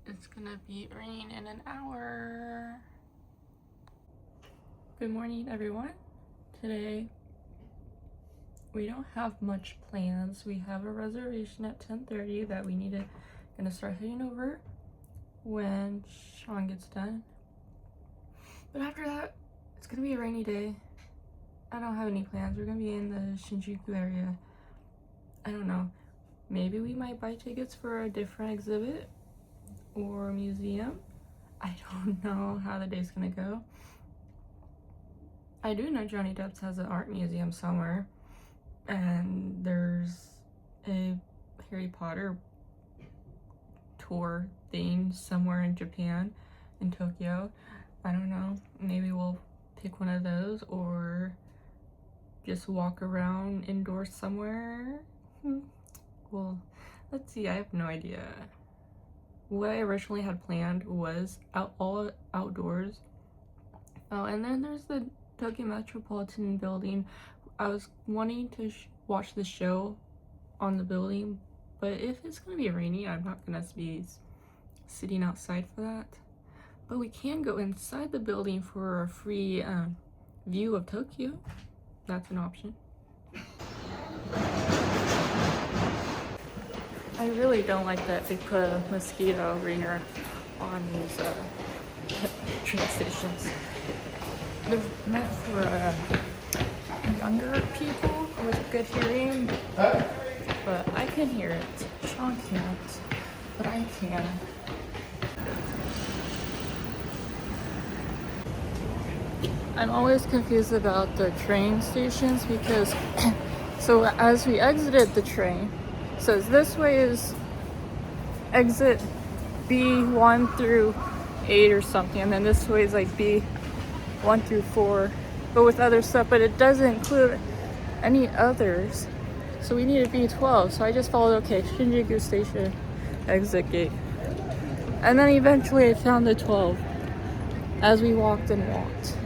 It's gonna be raining in an hour. Good morning, everyone. Today we don't have much plans. We have a reservation at 10:30 that we need to gonna start heading over when Sean gets done. But after that, it's gonna be a rainy day. I don't have any plans. We're gonna be in the Shinjuku area. I don't know. Maybe we might buy tickets for a different exhibit or a museum. I don't know how the day's gonna go. I do know Johnny Depp's has an art museum somewhere, and there's a Harry Potter tour thing somewhere in Japan, in Tokyo. I don't know. Maybe we'll pick one of those or just walk around indoors somewhere. Well, let's see. I have no idea. What I originally had planned was all outdoors. Oh, and then there's the Tokyo Metropolitan Building. I was wanting to watch the show on the building, but if it's gonna be rainy, I'm not gonna be sitting outside for that. But we can go inside the building for a free view of Tokyo. That's an option. I really don't like that they put a mosquito ringer on these train stations. They're meant for younger people with good hearing, but I can hear it. Sean can't, but I can. I'm always confused about the train stations because so as we exited the train, it says this way is exit B1 through 8 or something, and then this way is like B1 through 4, but with other stuff, but it doesn't include any others. So we need a B12. So I just followed, okay, Shinjuku Station, exit gate. And then eventually I found the 12 as we walked and walked.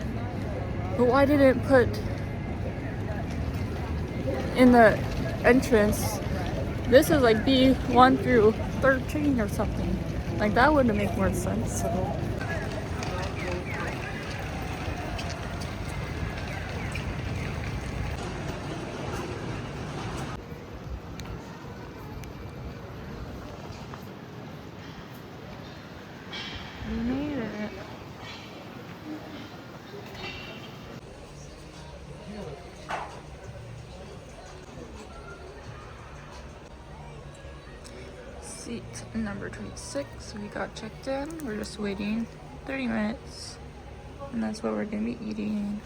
But why didn't it put in the entrance, this is like B1 through 13 or something. Like that wouldn't make more sense. So we made it. Seat number 26. We got checked in. We're just waiting 30 minutes, and that's what we're gonna be eating.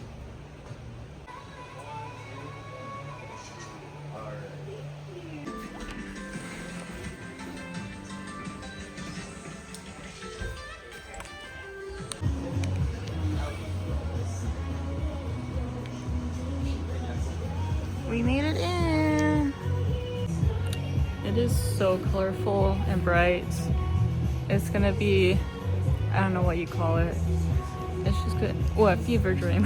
We made it in. It is so colorful and bright. It's gonna be, I don't know what you call it. It's just good. What, fever dream.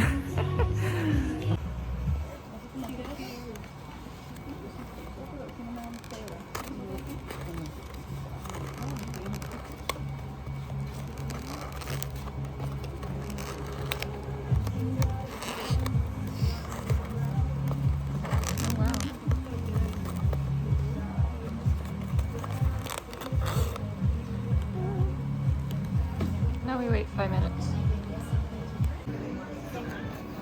Now we wait 5 minutes.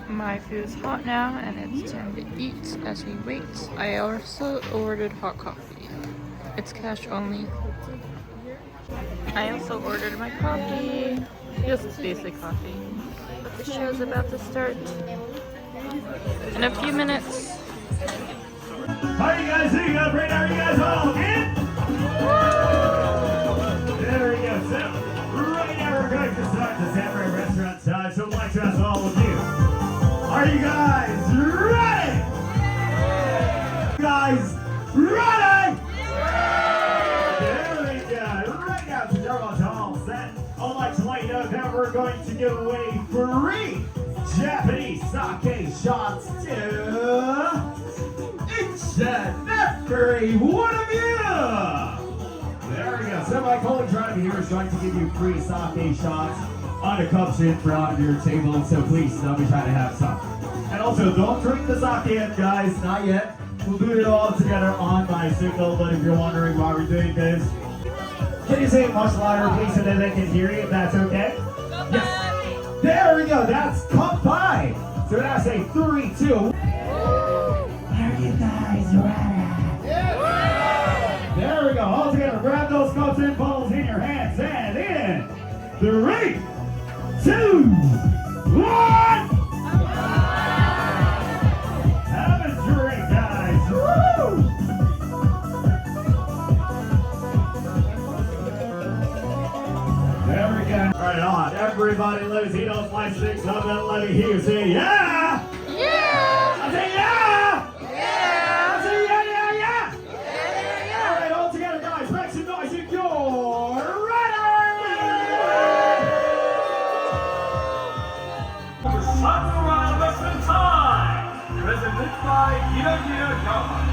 My food's hot now and it's time to eat as we wait. I also ordered hot coffee. It's cash only. I also ordered my coffee. Just basic coffee. The show's about to start in a few minutes. How are you guys doing up right now? Are you guys all in? There we go. So, right now we're going to start the Samurai Restaurant side. So I'd like to ask all of you, are you guys ready? You guys ready? There we go. Right now, since everyone's all set, I'd like to let you know that we're going to give away free Japanese sake shots to each and every one of you. There we go. So So my colleague driver here is trying to give you free sake shots on the cups in front of your table, so please don't be trying to have some. And also, don't drink the sake yet, guys, not yet. We'll do it all together on my signal, but if you're wondering why we're doing this, can you say it much louder, please, so that they can hear you, if that's okay? Yes. There we go, that's cup 5. So when I say 3, 2. Are you guys ready? Yeah. There we go, all together, grab those cups and bottles in your hands, and in 3, 2, 1. Have a drink, guys. Woo! There we go. Right on. Everybody lives. He knows my 6 of them. Let me hear you say, yeah! Yeah! I say, yeah! Yeah! I say, yeah, yeah, yeah! Yeah! All right, all together, guys. Make some noise if you're ready! Samurai lesson time! Presented by Hiragira Government.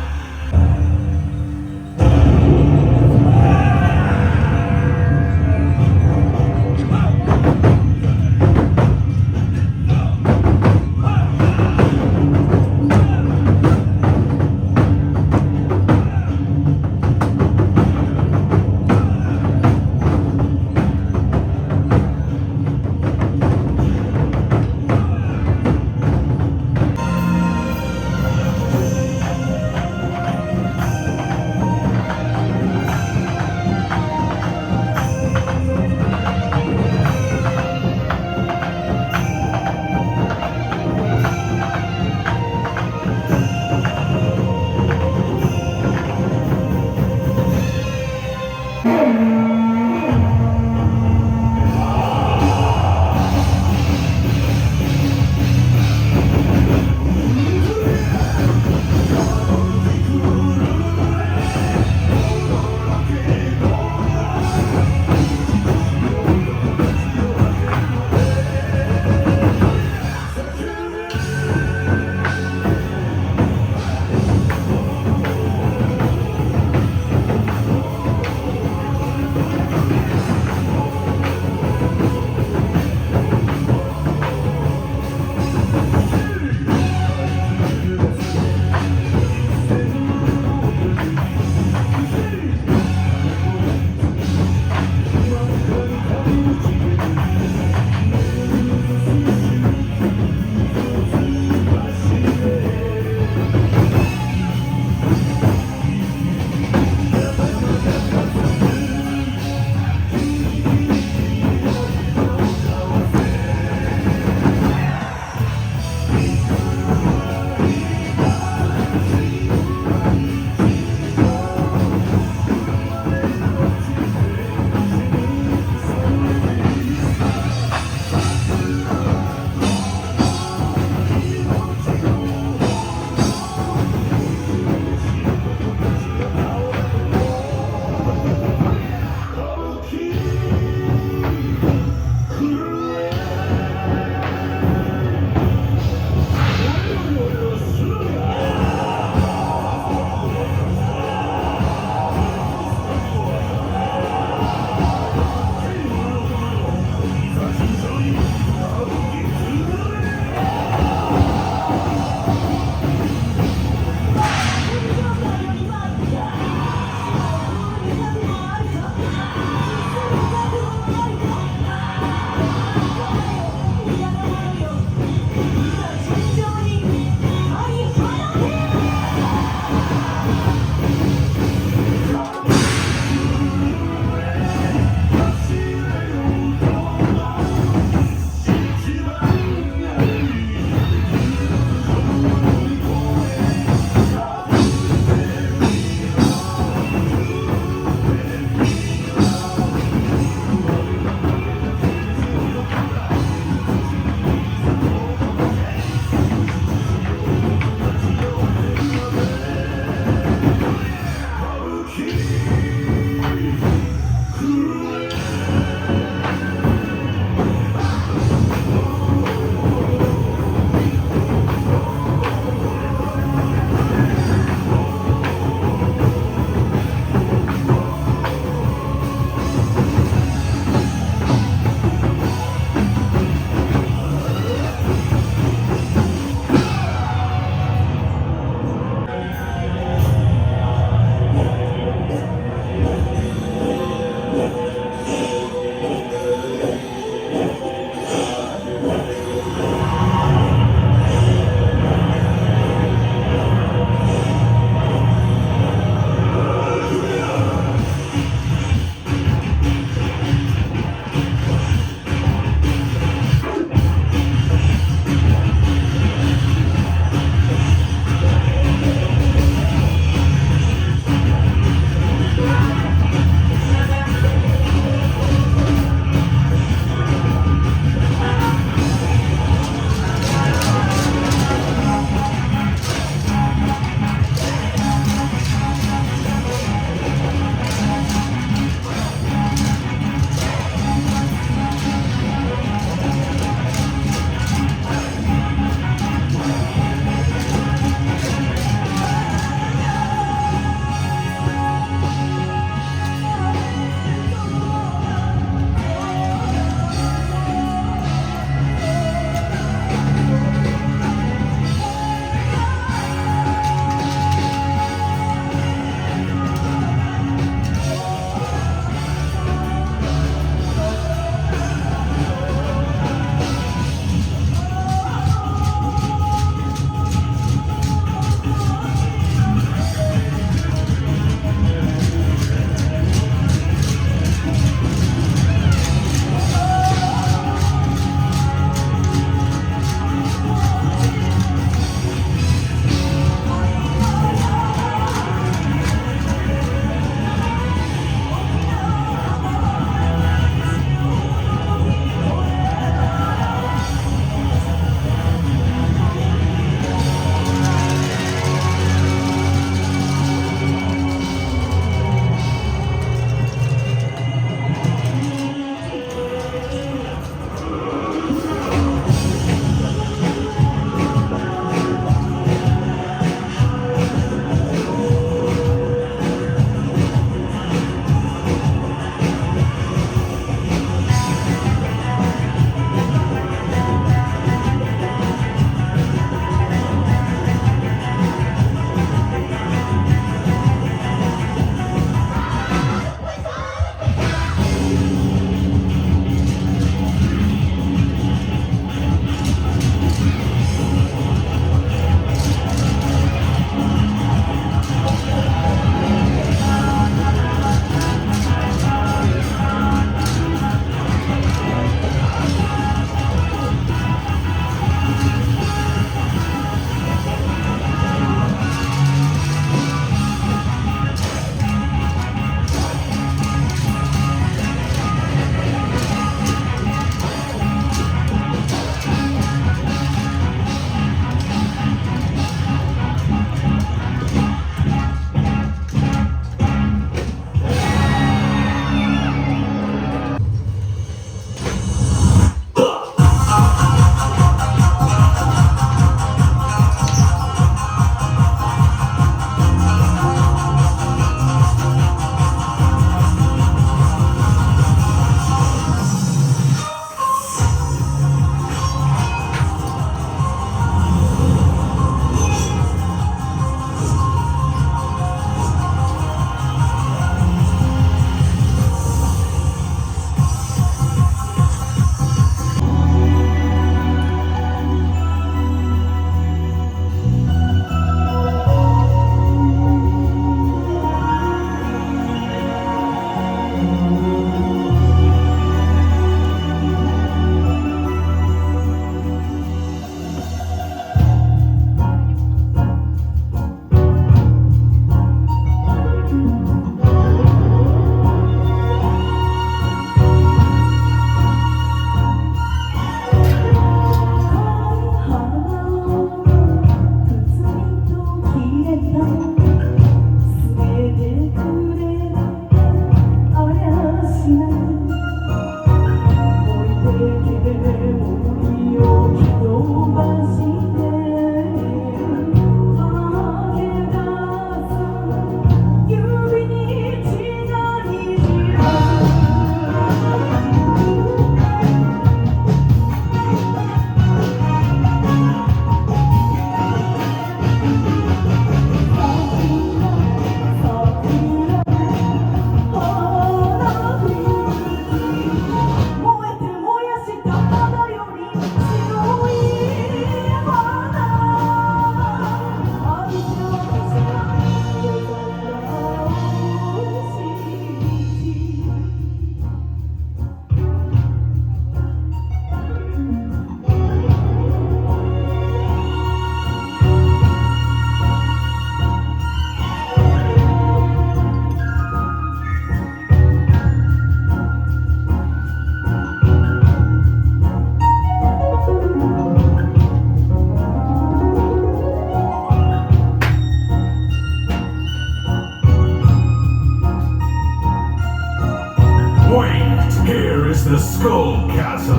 Here's the Skull Castle.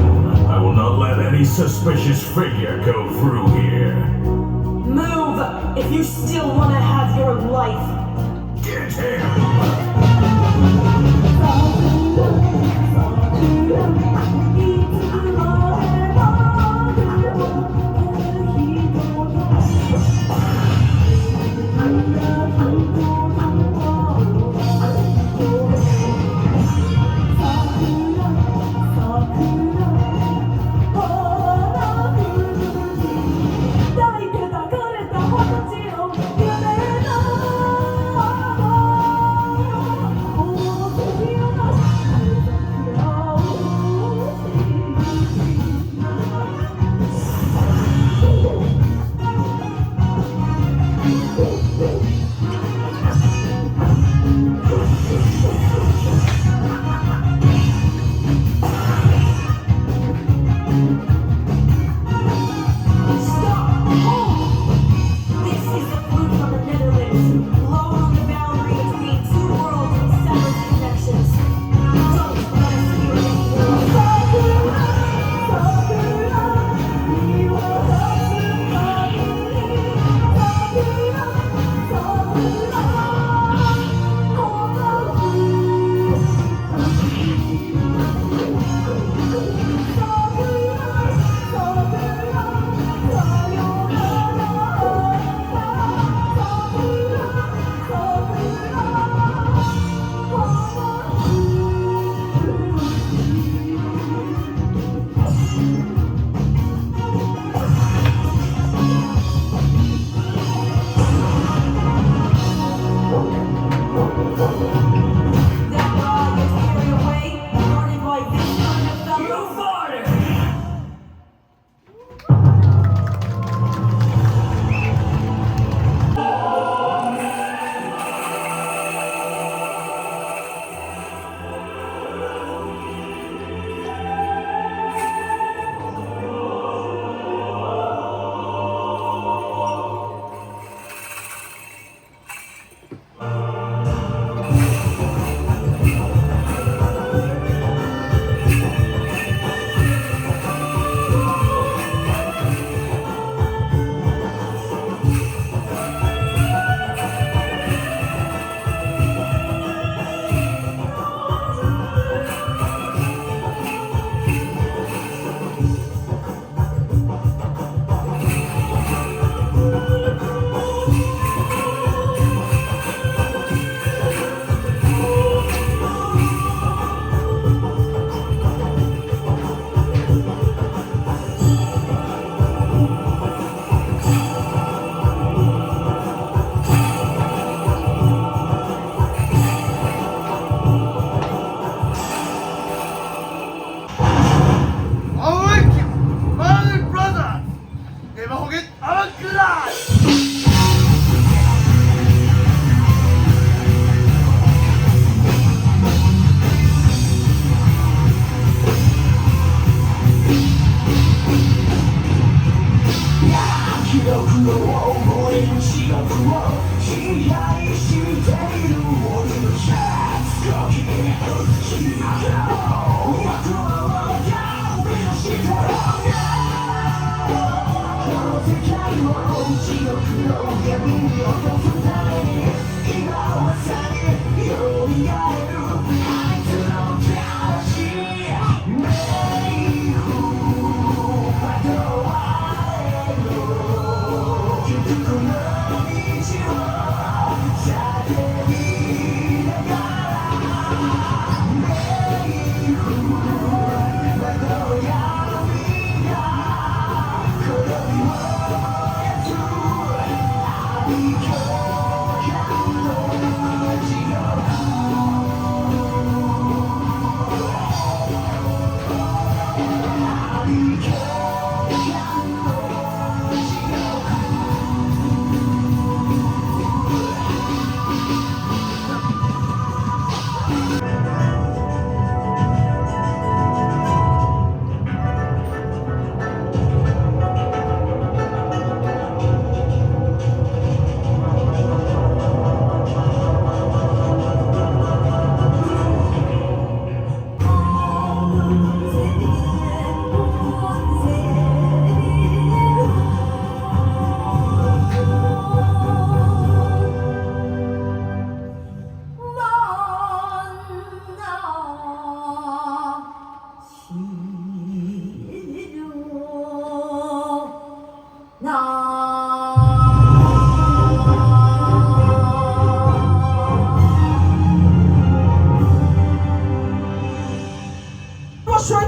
I will not let any suspicious figure go through here. Move! If you still want to have your life. Get him!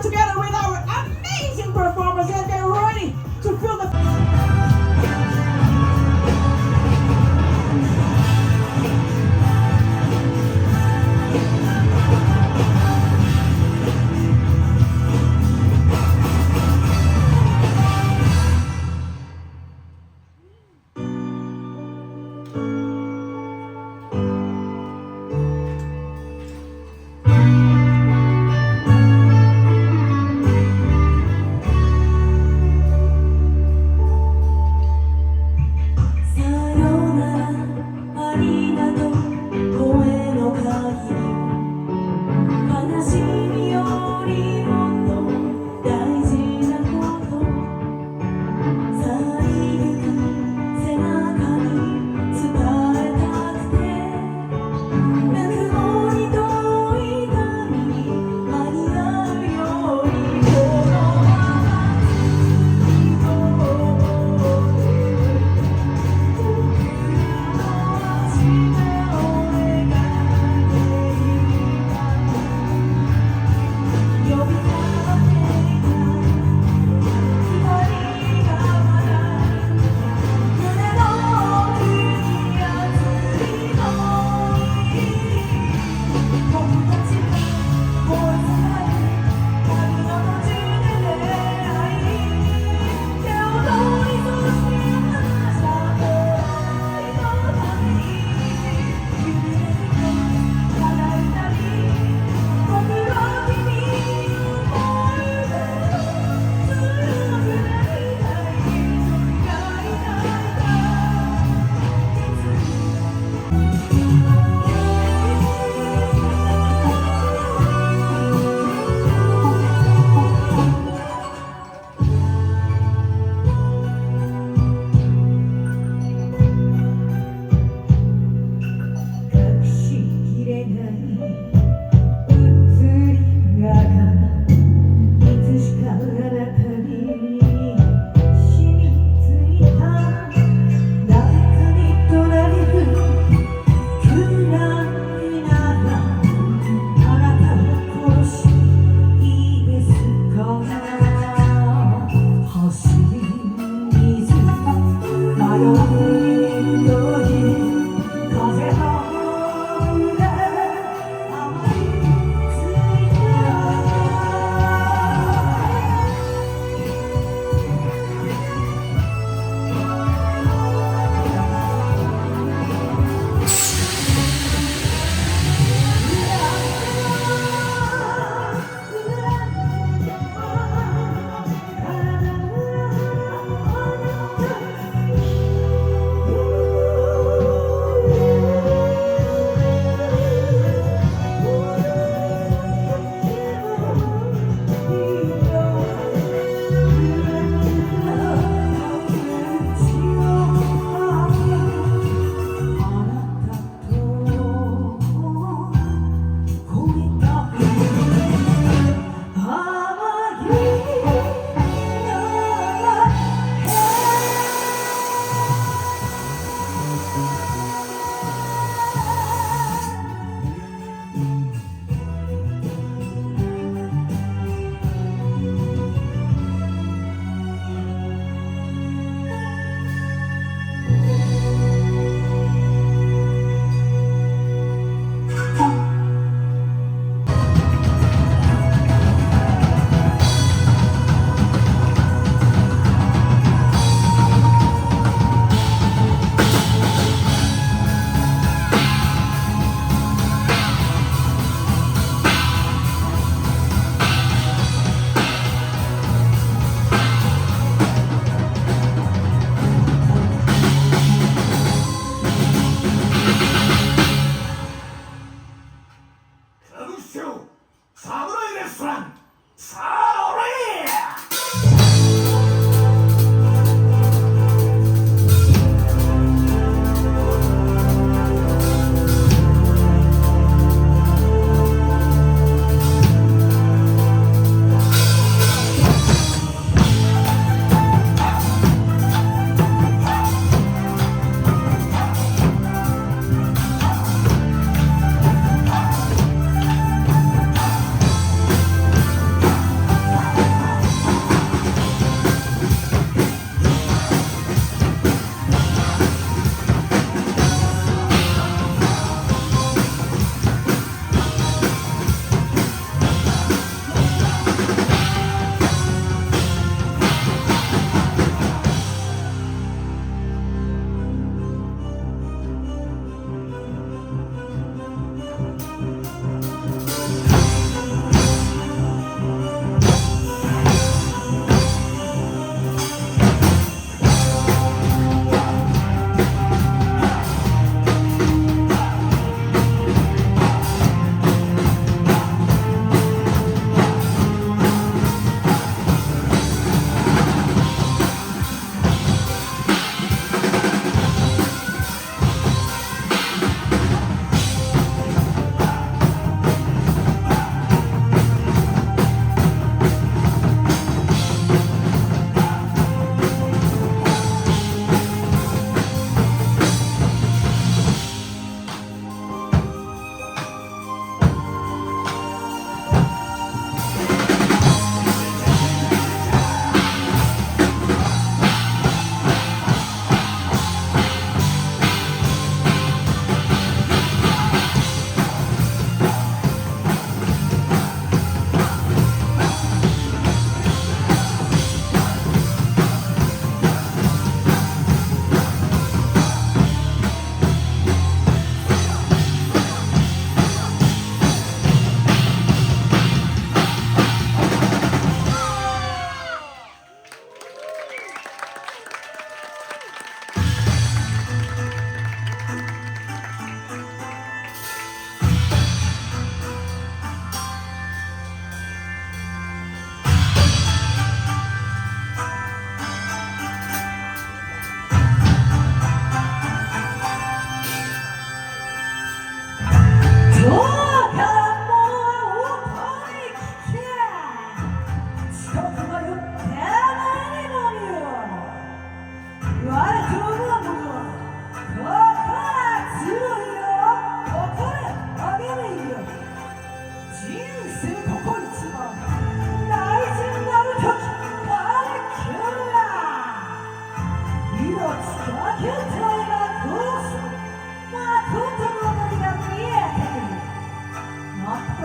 together with our amazing performers and get ready to feel the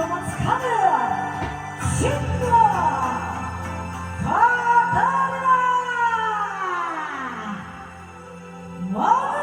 もつかむ真の刀我は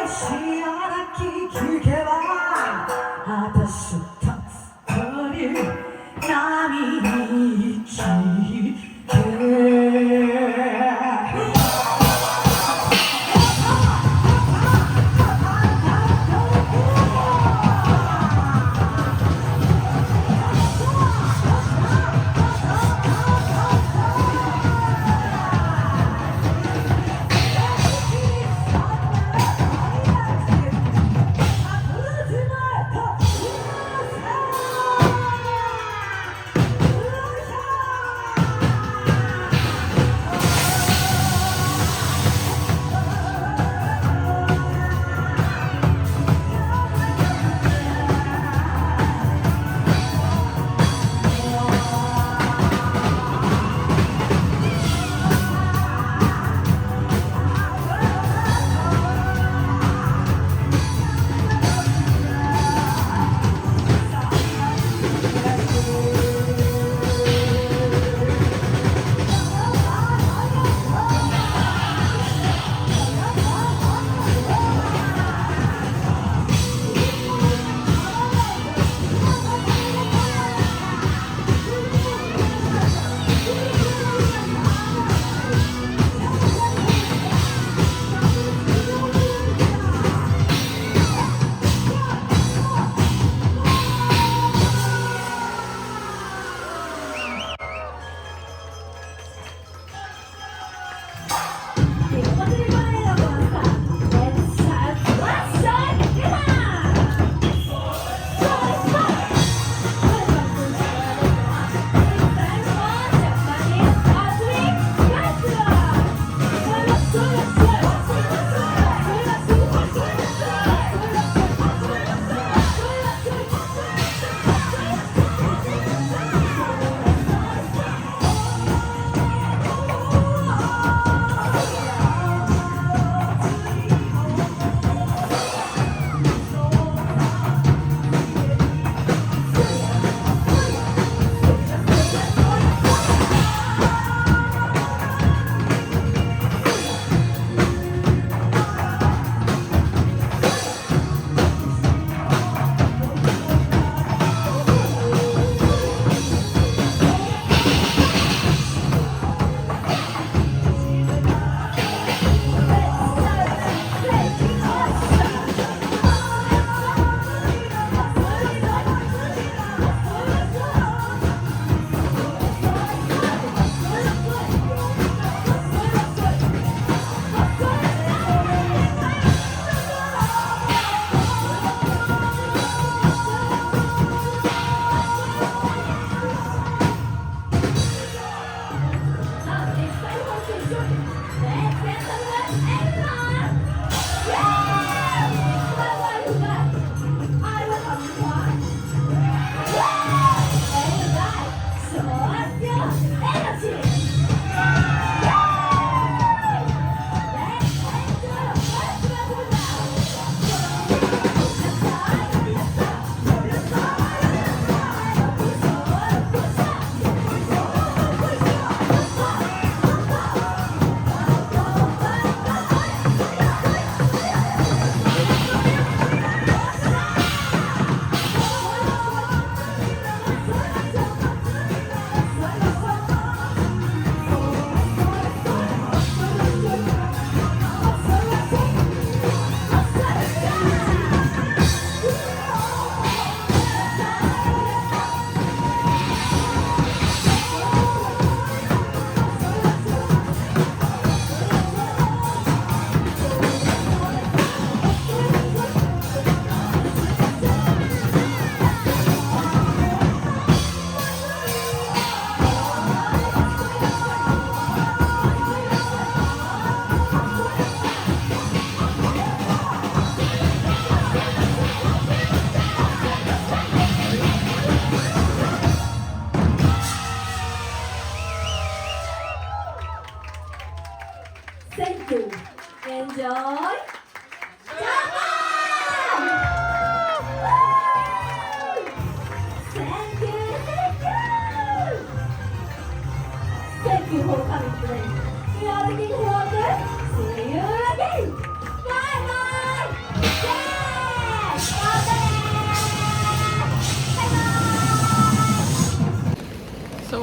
戦だ聞けば私たち波に聞け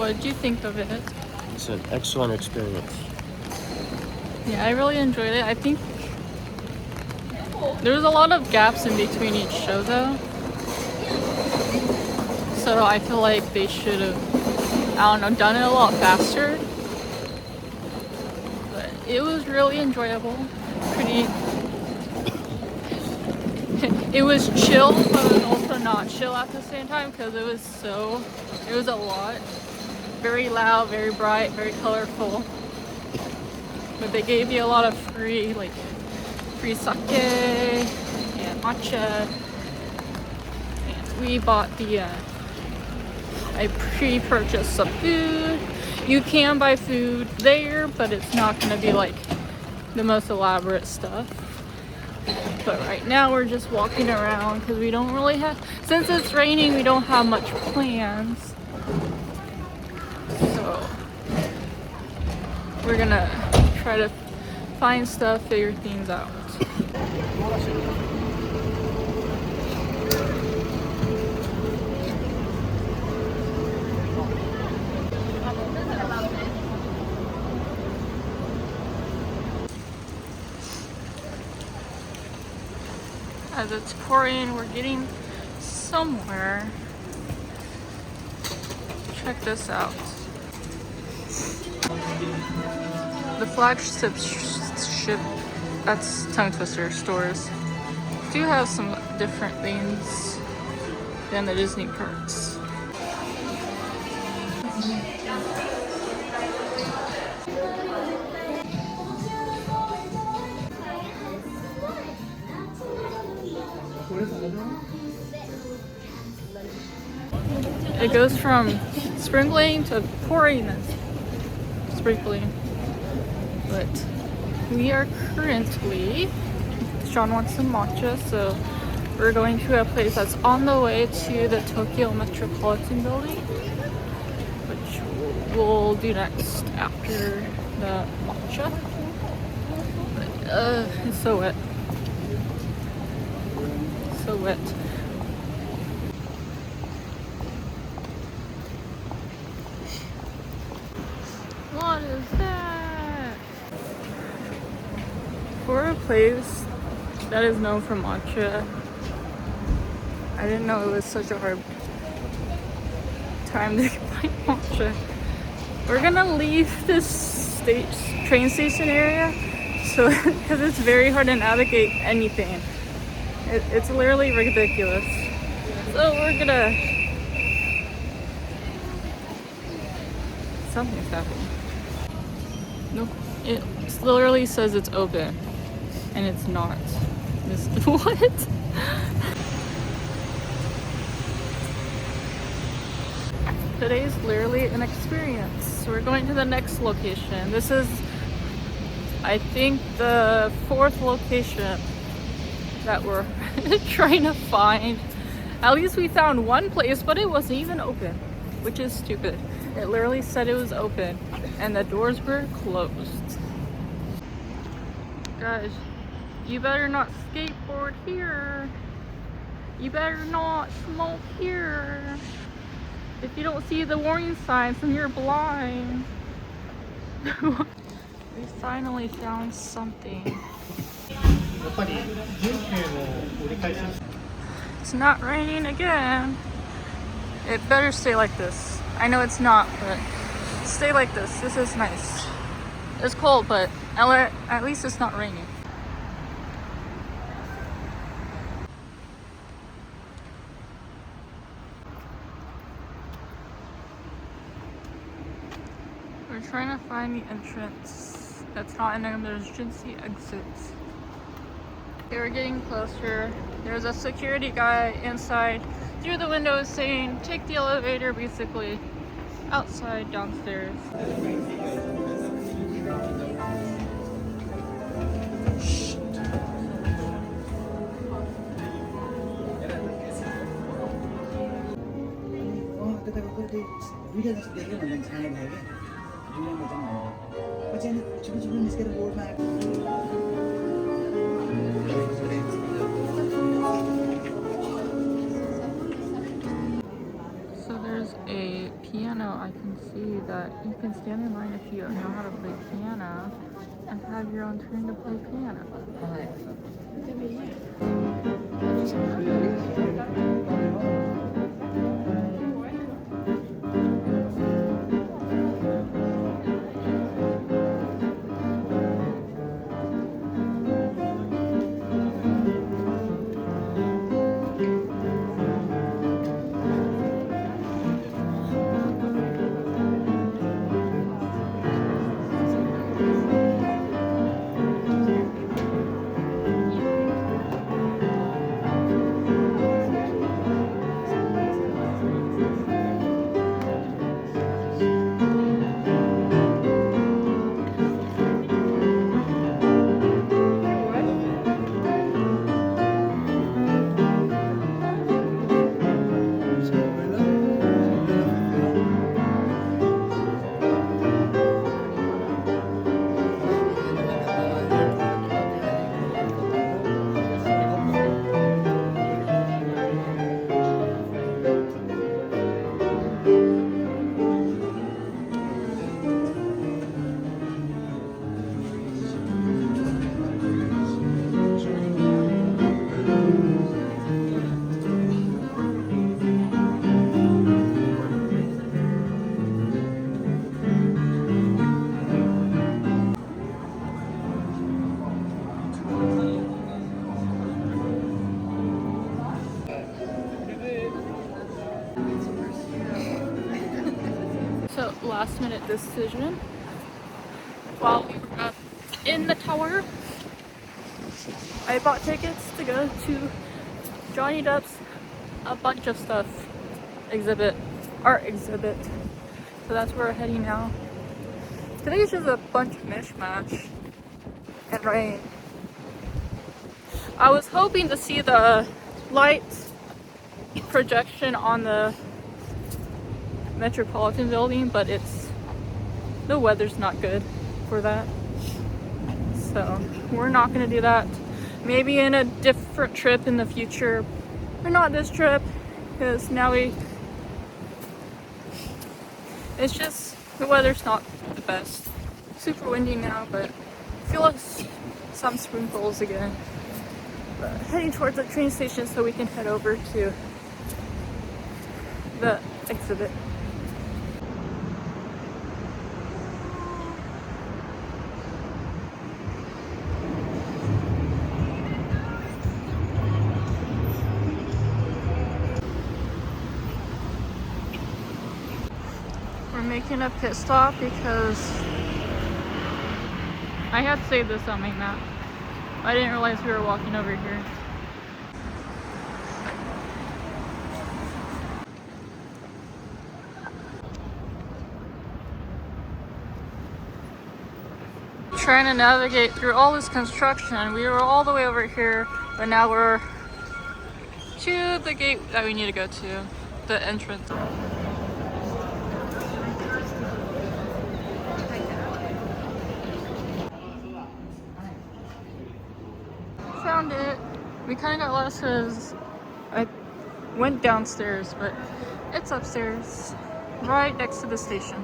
what did you think of it? It's an excellent experience. Yeah, I really enjoyed it. I think there was a lot of gaps in between each show though. So I feel like they should have, I don't know, done it a lot faster. But it was really enjoyable. Pretty. It was chill, but it was also not chill at the same time because it was a lot. Very loud, very bright, very colorful. But they gave you a lot of free sake and matcha. And we bought I pre-purchased some food. You can buy food there, but it's not gonna be like the most elaborate stuff. But right now we're just walking around because we don't really have, since it's raining, we don't have much plans. So we're gonna try to find stuff, figure things out. As it's pouring, we're getting somewhere. Check this out. The flagship that's tongue twister stores do have some different things than the Disney parks. It goes from sprinkling to pouring and sprinkling. But we are currently, Sean wants some matcha, so we're going to a place that's on the way to the Tokyo Metropolitan Building, which we'll do next after the matcha. But, it's so wet. So wet. What is that? For a place that is known for matcha, I didn't know it was such a hard time to find matcha. We're gonna leave this train station area, so because it's very hard to navigate anything. It's literally ridiculous. So we're gonna. Something's happening. Nope. It literally says it's open, and it's not. What? Today's literally an experience. We're going to the next location. This is, I think, the 4th location that we're trying to find. At least we found one place, but it wasn't even open, which is stupid. It literally said it was open and the doors were closed. Guys, you better not skateboard here. You better not smoke here. If you don't see the warning signs, then you're blind. We finally found something. It's not raining again. It better stay like this. I know it's not, but stay like this. This is nice. It's cold, but at least it's not raining. We're trying to find the entrance that's not an emergency exit. Okay, we're getting closer. There's a security guy inside through the window saying, take the elevator, basically. Outside, downstairs. So there's a piano, I can see that you can stand in line if you know how to play piano and have your own turn to play piano. So, last minute decision. While we were up in the tower, I bought tickets to go to Johnny Depp's a bunch of stuff art exhibit. So that's where we're heading now. I think it's just a bunch of mishmash and rain. I was hoping to see the lights projection on the Metropolitan Building, but the weather's not good for that. So we're not gonna do that. Maybe in a different trip in the future, or not this trip, because now it's just, the weather's not the best. Super windy now, but I feel like some sprinkles again. But heading towards the train station so we can head over to the exhibit. We're making a pit stop because I had saved this on my map. I didn't realize we were walking over here. Trying to navigate through all this construction. We were all the way over here, but now we're to the gate that we need to go to, the entrance. Found it. We kind of got lost because I went downstairs, but it's upstairs, right next to the station.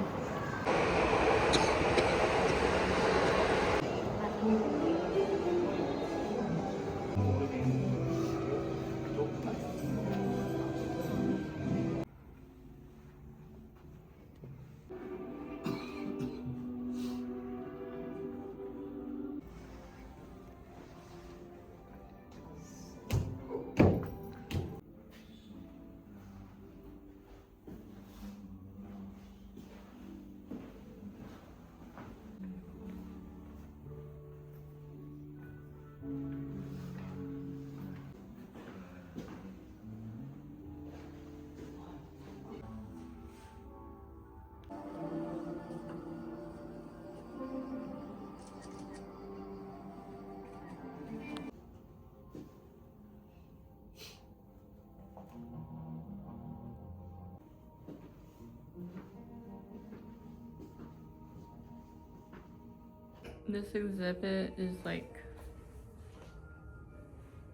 This exhibit is like,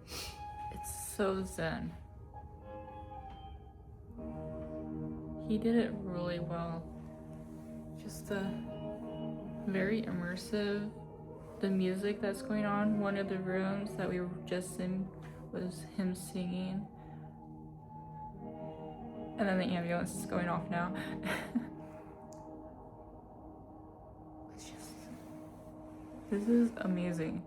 it's so zen. he did it really well. Just very immersive. The music that's going on, one of the rooms that we were just in was him singing. And then the ambulance is going off now. It's just, this is amazing.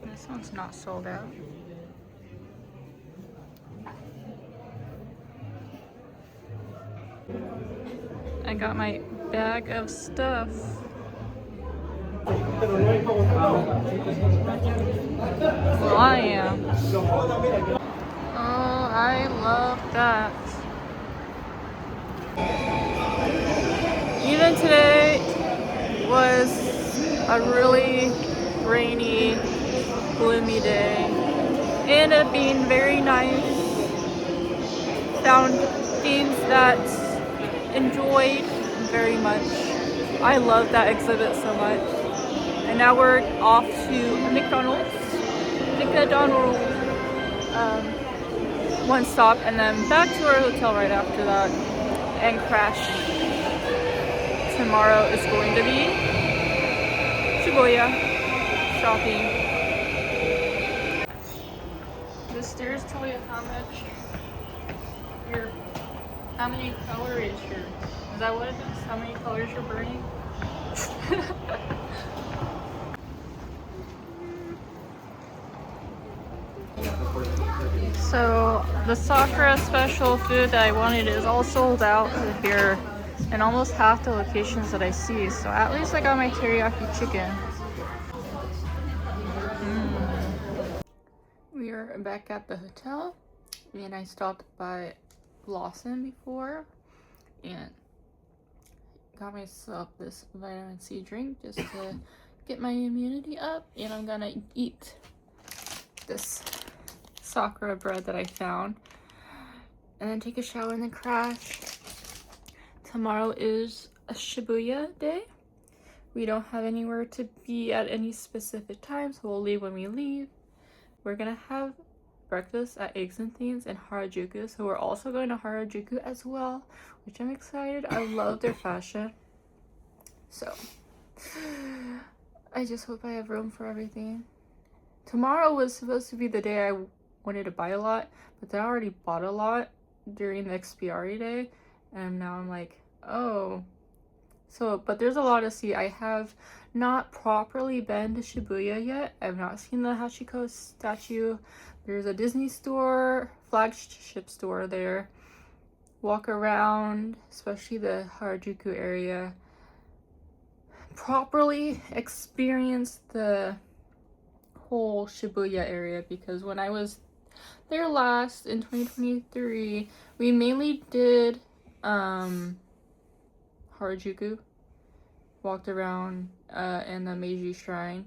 This one's not sold out. I got my bag of stuff. Well, I am. Oh, I love that. Even today was a really rainy, gloomy day. Ended up being very nice. Found things that enjoyed very much. I love that exhibit so much. And now we're off to McDonald's. One stop and then back to our hotel right after that and crash. Tomorrow is going to be Shibuya shopping. The stairs tell you how many calories is that what it is? How many calories you're burning? So the Sakura special food that I wanted is all sold out here in almost half the locations that I see. So at least I got my teriyaki chicken. We are back at the hotel and I stopped by Blossom before and got myself this vitamin C drink just to get my immunity up, and I'm gonna eat this Sakura bread that I found and then take a shower and then crash. Tomorrow is a Shibuya day. We don't have anywhere to be at any specific time, so we'll leave when we leave. We're gonna have breakfast at Eggs and Things in Harajuku, so we're also going to Harajuku as well, which I'm excited. I love their fashion, so I just hope I have room for everything. Tomorrow was supposed to be the day I wanted to buy a lot, but then I already bought a lot during the expiry day, and now I'm like, oh. So, but there's a lot to see. I have not properly been to Shibuya yet. I've not seen the Hachiko statue. There's a Disney store, flagship store there. Walk around, especially the Harajuku area. Properly experience the whole Shibuya area, because when I was there last in 2023, we mainly did Harajuku, walked around in the Meiji Shrine,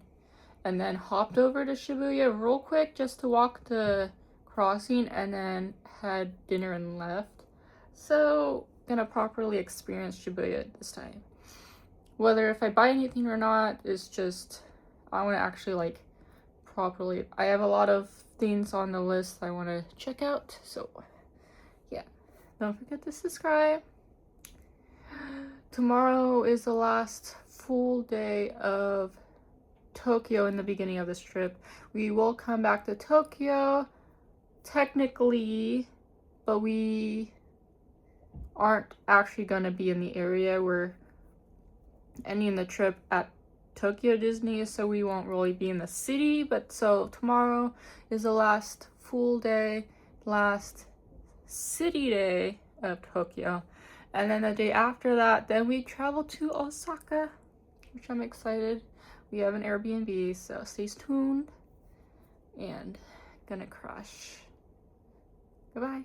and then hopped over to Shibuya real quick just to walk the crossing, and then had dinner and left. So gonna properly experience Shibuya this time. Whether if I buy anything or not is just, I want to actually like properly, I have a lot of things on the list I want to check out, so yeah. Don't forget to subscribe tomorrow is the last full day of Tokyo in the beginning of this trip. We will come back to Tokyo technically, but we aren't actually going to be in the area. We're ending the trip at Tokyo Disney, so we won't really be in the city. But so tomorrow is the last full day, last city day of Tokyo, and then the day after that, then we travel to Osaka, which I'm excited. We have an Airbnb, so stay tuned and gonna crush. Goodbye.